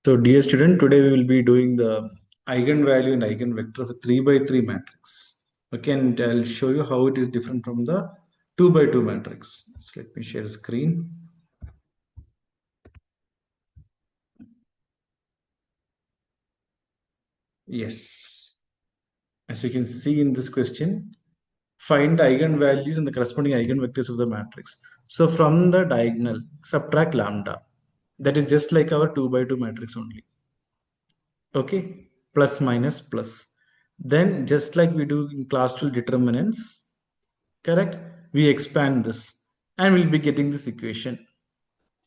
So, dear student, today we will be doing the eigenvalue and eigenvector of a 3 by 3 matrix. Okay, and I'll show you how it is different from the 2 by 2 matrix. So, let me share the screen. Yes, as you can see in this question, find the eigenvalues and the corresponding eigenvectors of the matrix. So, from the diagonal, subtract lambda. That is just like our 2 by 2 matrix only. Okay, plus minus plus, then just like we do in class 12 determinants, correct, we expand this and we'll be getting this equation.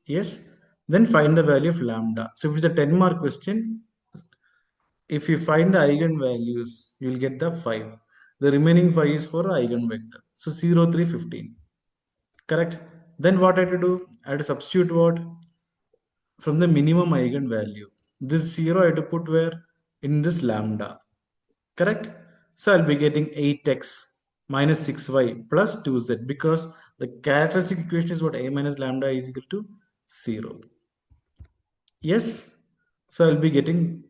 Yes, then find the value of lambda. So if it's a 10 mark question, if you find the eigenvalues, you will get the 5. The remaining 5 is for the eigenvector, so 0 3 15, correct. Then what I had to do, I had to substitute what from the minimum eigenvalue. This 0 I had to put where? In this lambda. Correct? So I'll be getting 8x minus 6y plus 2z because the characteristic equation is what? A minus lambda is equal to 0. Yes? So I'll be getting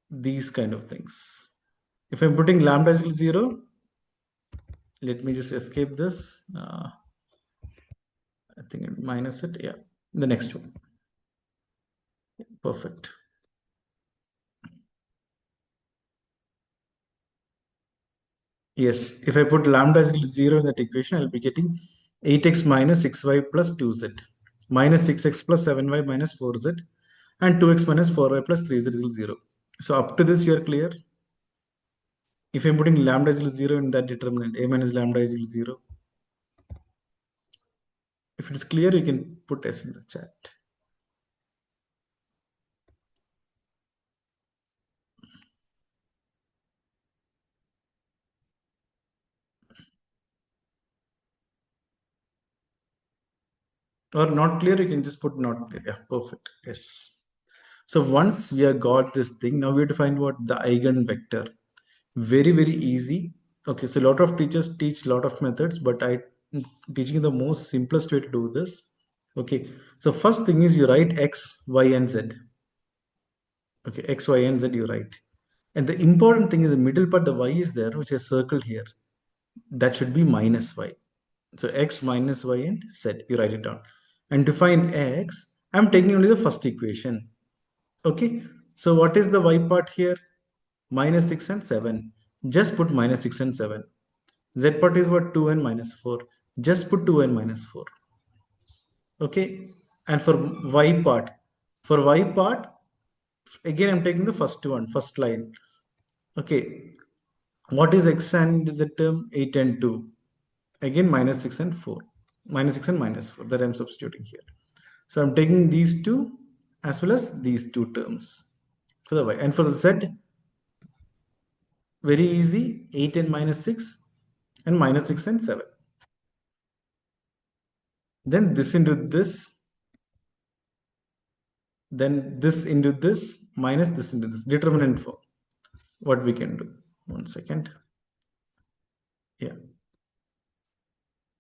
these kind of things. If I'm putting lambda is equal to 0, let me just escape this. I think I'll minus it. Yeah. The next one. Perfect. Yes, if I put lambda is equal to 0 in that equation, I'll be getting 8x minus 6y plus 2z minus 6x plus 7y minus 4z and 2x minus 4y plus 3z is equal to 0. So up to this, you're clear. If I'm putting lambda is equal to 0 in that determinant, a minus lambda is equal to 0. If it is clear, you can put S in the chat. Or not clear, you can just put not clear. Yeah, perfect. Yes. So once we have got this thing, now we have to find what the eigenvector. Very easy. Okay, so a lot of teachers teach a lot of methods, but I'm teaching the most simplest way to do this. Okay, so first thing is you write x, y, and z. Okay, x, y, and z you write. And the important thing is the middle part, the y is there, which is circled here. That should be minus y. So x minus y and z, you write it down. And to find x, I'm taking only the first equation. Okay, so what is the y part here? Minus 6 and 7. Just put minus 6 and 7. Z part is what? 2 and minus 4. Just put 2 and minus 4. Okay, and for y part, again I'm taking the first one, first line. Okay, what is x and z term? 8 and 2. Again minus 6 and 4. Minus 6 and minus 4 that I'm substituting here. So I'm taking these two as well as these two terms for the y. And for the z, very easy, 8 and minus 6 and minus 6 and 7. Then this into this, then this into this, minus this into this, determinant form. What we can do? 1 second. Yeah.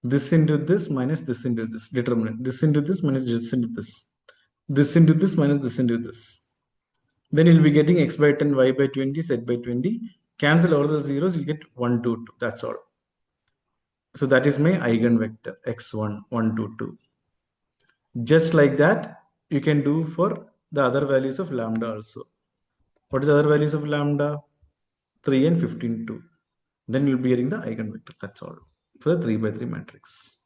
This into this minus this into this, determinant. This into this minus this into this. This into this minus this into this. Then you'll be getting x by 10, y by 20, z by 20. Cancel all the zeros, you get 1, 2, 2. That's all. So that is my eigenvector, x1, 1, 2, 2. Just like that, you can do for the other values of lambda also. What is the other values of lambda? 3 and 15, 2. Then you'll be getting the eigenvector. That's all for the 3 by 3 matrix.